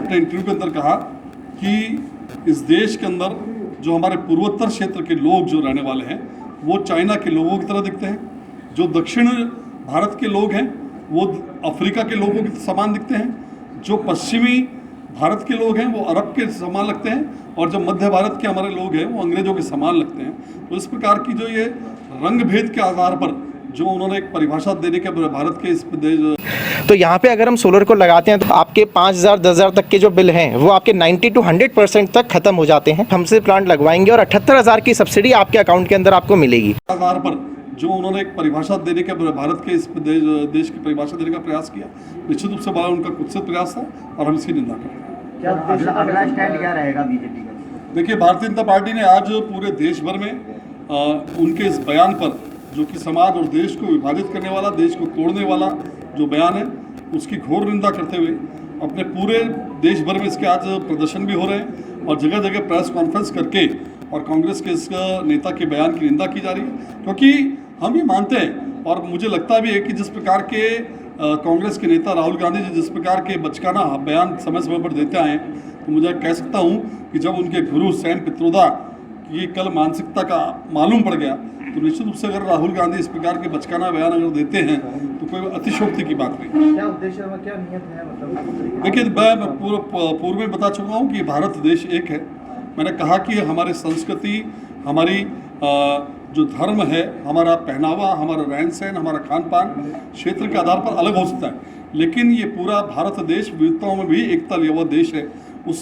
अपने इंटरव्यू के अंदर कहा कि इस देश के अंदर जो हमारे पूर्वोत्तर क्षेत्र के लोग जो रहने वाले हैं वो चाइना के लोगों की तरह दिखते हैं, जो दक्षिण भारत के लोग हैं वो अफ्रीका के लोगों के समान दिखते हैं, जो पश्चिमी भारत के लोग हैं वो अरब के समान लगते हैं, और जो मध्य भारत के हमारे लोग हैं वो अंग्रेजों के समान लगते हैं। तो इस प्रकार की जो ये रंग भेद के आधार पर जो उन्होंने एक परिभाषा देने के भारत के इस तो यहाँ पे अगर हम सोलर को लगाते हैं तो आपके 5,000 10,000 तक के जो बिल हैं वो आपके 90 to 100% तक खत्म हो जाते हैं। हमसे प्लांट लगवाएंगे और 78,000 की सब्सिडी आपके अकाउंट के अंदर आपको मिलेगी। आधार पर जो उन्होंने एक परिभाषा देने के भारत के इस देश की परिभाषा देने का प्रयास किया, निश्चित रूप से बड़ा उनका कुत्सित प्रयास था और हम इसकी निंदा करते हैं। क्या अगला स्टैंड क्या रहेगा बीजेपी का? देखिए, भारतीय जनता पार्टी ने आज पूरे देश भर में उनके इस बयान पर, जो कि समाज और देश को विभाजित करने वाला, देश को तोड़ने वाला जो बयान है, उसकी घोर निंदा करते हुए अपने पूरे देश भर में इसके आज प्रदर्शन भी हो रहे हैं और जगह जगह प्रेस कॉन्फ्रेंस करके और कांग्रेस के इस नेता के बयान की निंदा की जा रही है। क्योंकि हम ये मानते हैं और मुझे लगता भी है कि जिस प्रकार के कांग्रेस के नेता राहुल गांधी जी जिस प्रकार के बचकाना बयान समय समय पर देते आए हैं, तो मुझे कह सकता हूँ कि जब उनके गुरु सैम पित्रोदा की कल मानसिकता का मालूम पड़ गया, तो निश्चित रूप से अगर राहुल गांधी इस प्रकार के बचकाना बयान अगर देते हैं तो कोई अतिशोक्ति की बात नहीं। क्या उद्देश्य है, क्या नियत है? मतलब देखिए, मैं पूर्व में बता चुका हूँ कि भारत देश एक है। मैंने कहा कि हमारी संस्कृति, हमारी जो धर्म है, हमारा पहनावा, हमारा रहन सहन, हमारा खान पान क्षेत्र के आधार पर अलग हो सकता है, लेकिन ये पूरा भारत देश विविधताओं में भी एकता लिया हुआ देश है। उस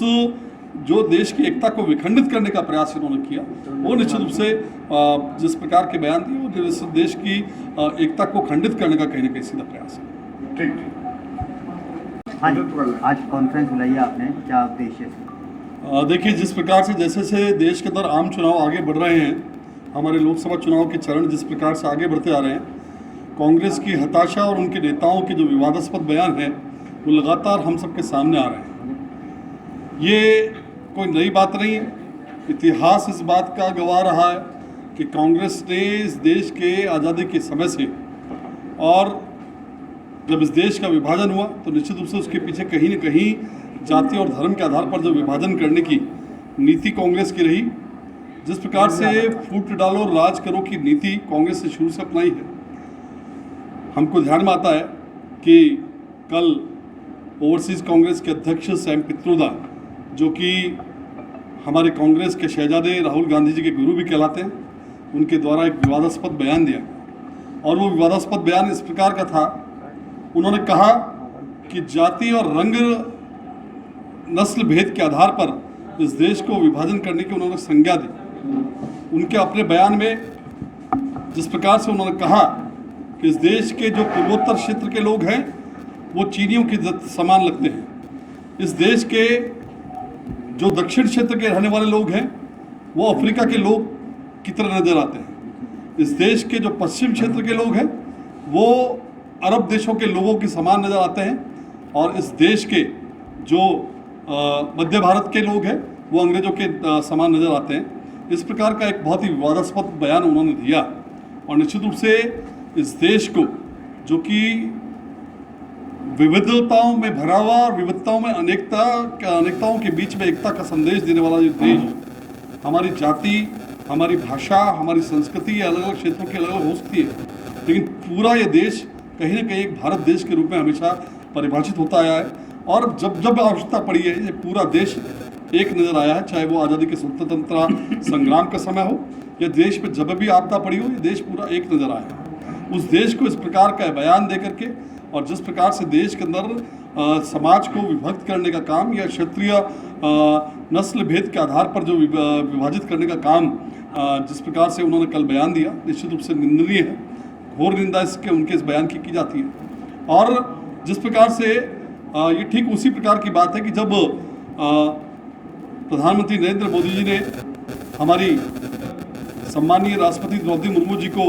जो देश की एकता को विखंडित करने का प्रयास इन्होंने किया, वो निश्चित रूप से जिस प्रकार के बयान दिए वो इस देश की एकता को खंडित करने का कहीं ना कहीं सीधा प्रयास है। ठीक। आज कॉन्फ्रेंस बुलाई है आपने, क्या उद्देश्य है? देखिए, जिस प्रकार से जैसे से देश के अंदर आम चुनाव आगे बढ़ रहे हैं, हमारे लोकसभा चुनाव के चरण जिस प्रकार से आगे बढ़ते आ रहे हैं, कांग्रेस की हताशा और उनके नेताओं के जो विवादास्पद बयान हैं वो लगातार हम सबके सामने आ रहे हैं। ये कोई नई बात नहीं है। इतिहास इस बात का गवाह रहा है कि कांग्रेस ने इस देश के आज़ादी के समय से, और जब इस देश का विभाजन हुआ तो निश्चित रूप से उसके पीछे कहीं न कहीं जाति और धर्म के आधार पर जो विभाजन करने की नीति कांग्रेस की रही। जिस प्रकार से फूट डालो राज करो की नीति कांग्रेस ने शुरू से अपनाई है, हमको ध्यान में आता है कि कल ओवरसीज़ कांग्रेस के अध्यक्ष सैम पित्रोदा, जो कि हमारे कांग्रेस के शहजादे राहुल गांधी जी के गुरु भी कहलाते हैं, उनके द्वारा एक विवादास्पद बयान दिया। और वो विवादास्पद बयान इस प्रकार का था, उन्होंने कहा कि जाति और रंग नस्ल भेद के आधार पर इस देश को विभाजन करने की उन्होंने संज्ञा दी। उनके अपने बयान में जिस प्रकार से उन्होंने कहा कि इस देश के जो पूर्वोत्तर क्षेत्र के लोग हैं वो चीनियों के समान लगते हैं, इस देश के जो दक्षिण क्षेत्र के रहने वाले लोग हैं वो अफ्रीका के लोग की तरह नजर आते हैं, इस देश के जो पश्चिम क्षेत्र के लोग हैं वो अरब देशों के लोगों के समान नजर आते हैं, और इस देश के जो मध्य भारत के लोग हैं वो अंग्रेजों के समान नजर आते हैं। इस प्रकार का एक बहुत ही विवादास्पद बयान उन्होंने दिया, और निश्चित रूप से इस देश को, जो कि विविधताओं में भरा हुआ और विविधताओं में अनेकताओं के बीच में एकता का संदेश देने वाला ये देश, हमारी जाति, हमारी भाषा, हमारी संस्कृति अलग अलग क्षेत्रों की अलग अलग हो सकती है, लेकिन पूरा ये देश कहीं ना कहीं एक भारत देश के रूप में हमेशा परिभाषित होता आया है। और जब जब आवश्यकता पड़ी है ये पूरा देश एक नज़र आया है, चाहे वो आज़ादी के स्वतंत्रता संग्राम का समय हो या देश पे जब भी आपदा पड़ी हो, ये देश पूरा एक नज़र आया है। उस देश को इस प्रकार का बयान दे करके, और जिस प्रकार से देश के अंदर समाज को विभक्त करने का काम या क्षेत्रीय नस्ल भेद के आधार पर जो विभाजित करने का काम जिस प्रकार से उन्होंने कल बयान दिया, निश्चित रूप से निंदनीय है। घोर निंदा इसके उनके इस बयान की जाती है। और जिस प्रकार से ये ठीक उसी प्रकार की बात है कि जब प्रधानमंत्री नरेंद्र मोदी जी ने हमारी सम्मानीय राष्ट्रपति द्रौपदी मुर्मू जी को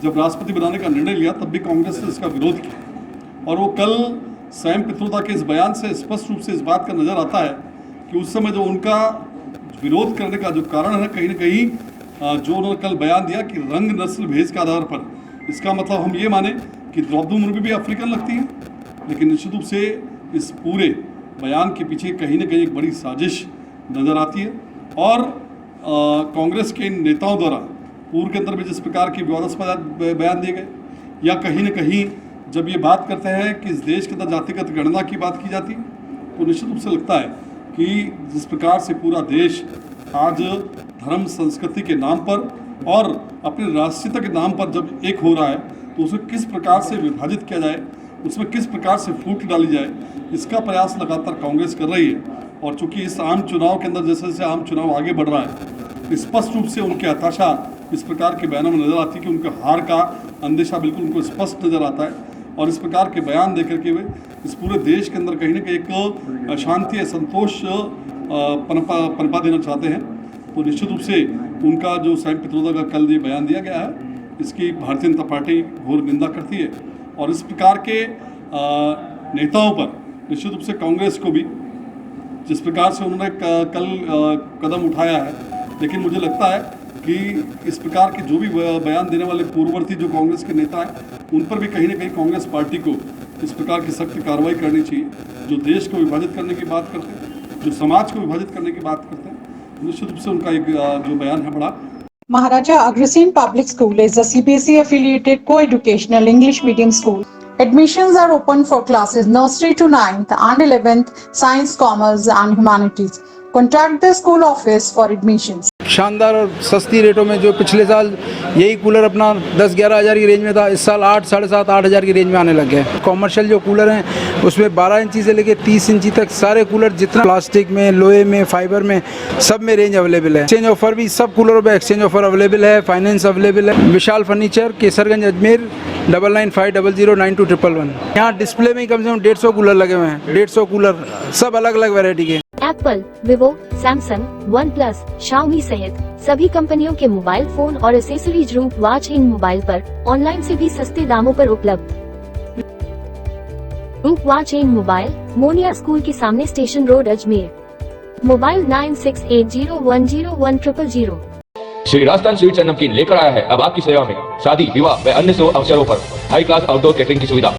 जब राष्ट्रपति बनाने का निर्णय लिया, तब भी कांग्रेस ने इसका विरोध किया, और वो कल सैम पित्रोदा के इस बयान से स्पष्ट रूप से इस बात का नज़र आता है कि उस समय जो उनका विरोध करने का जो कारण है, कहीं ना कहीं जो उन्होंने कल बयान दिया कि रंग नस्ल भेद के आधार पर, इसका मतलब हम ये माने कि द्रौपदी मुर्मू भी अफ्रीकन लगती हैं, लेकिन निश्चित रूप से इस पूरे बयान के पीछे कहीं ना कहीं एक बड़ी साजिश नज़र आती है। और कांग्रेस के इन नेताओं द्वारा पूर्व के अंदर भी जिस प्रकार के विवादास्पद बयान दिए गए, या कहीं न कहीं जब ये बात करते हैं कि इस देश के अंदर जातिगत गणना की बात की जाती है, तो निश्चित रूप से लगता है कि जिस प्रकार से पूरा देश आज धर्म संस्कृति के नाम पर और अपनी राष्ट्रीयता के नाम पर जब एक हो रहा है, तो उसे किस प्रकार से विभाजित किया जाए, उसमें किस प्रकार से फूट डाली जाए, इसका प्रयास लगातार कांग्रेस कर रही है। और चूंकि इस आम चुनाव के अंदर जैसे जैसे आम चुनाव आगे बढ़ रहा है, स्पष्ट रूप से उनकी हताशा इस प्रकार के बयानों में नजर आती है कि उनके हार का अंदेशा बिल्कुल उनको स्पष्ट नजर आता है। और इस प्रकार के बयान देकर के वे इस पूरे देश के अंदर कहीं ना कहीं एक अशांति, असंतोष पनपा देना चाहते हैं। तो निश्चित रूप से उनका जो स्वयं पित्रोदा का कल ये बयान दिया गया है, इसकी भारतीय जनता पार्टी घोर निंदा करती है। और इस प्रकार के नेताओं पर निश्चित रूप से कांग्रेस को भी जिस प्रकार से उन्होंने कल कदम उठाया है, लेकिन मुझे लगता है कि इस प्रकार के जो भी बयान देने वाले पूर्ववर्ती जो कांग्रेस के नेता हैं, उन पर भी कहीं ना कहीं कांग्रेस पार्टी को इस प्रकार की सख्त कार्रवाई करनी चाहिए। जो देश को विभाजित करने की बात करते हैं, जो समाज को विभाजित करने की बात करते हैं, निश्चित रूप से उनका एक जो बयान है बड़ा। Maharaja Agrasen Public School is a CBSE affiliated co-educational English medium school. Admissions are open for classes nursery to 9th and 11th, science, commerce and humanities. Contact the school office for admissions. शानदार और सस्ती रेटों में, जो पिछले साल यही cooler अपना 10-11 हज़ार की रेंज में था, इस साल 8, 7.5, 8 हज़ार की रेंज में आने लग गए। कॉमर्शियल जो कूलर हैं उसमें 12 इंची से लेकर 30 इंची तक सारे कूलर, जितना प्लास्टिक में, लोहे में, फाइबर में, सब में रेंज अवेलेबल है। एक्सचेंज ऑफर भी सब कूलरों पर एक्सचेंज ऑफर अवेलेबल है, फाइनेंस अवेलेबल है। विशाल फर्नीचर, केसरगंज, अजमेर, 9950092111। यहाँ डिस्प्ले में ही कम से कम 150 कूलर लगे हुए हैं। 150 कूलर सब अलग अलग वैरायटी के। Apple, Vivo, Samsung, one plus, Xiaomi सहित सभी कंपनियों के मोबाइल फोन और एसेसरीज रूप वॉच इन मोबाइल पर ऑनलाइन से भी सस्ते दामों पर उपलब्ध। रूप watch in mobile, Moniya school के सामने, station road, Ajmer. Mobile 9680101000। Shri Rajasthan sweets and नमकीन लेकर आया है अब आपकी सेवा में शादी, विवाह व अन्य शुभ अवसरों पर हाई क्लास आउटडोर कैटरिंग की सुविधा।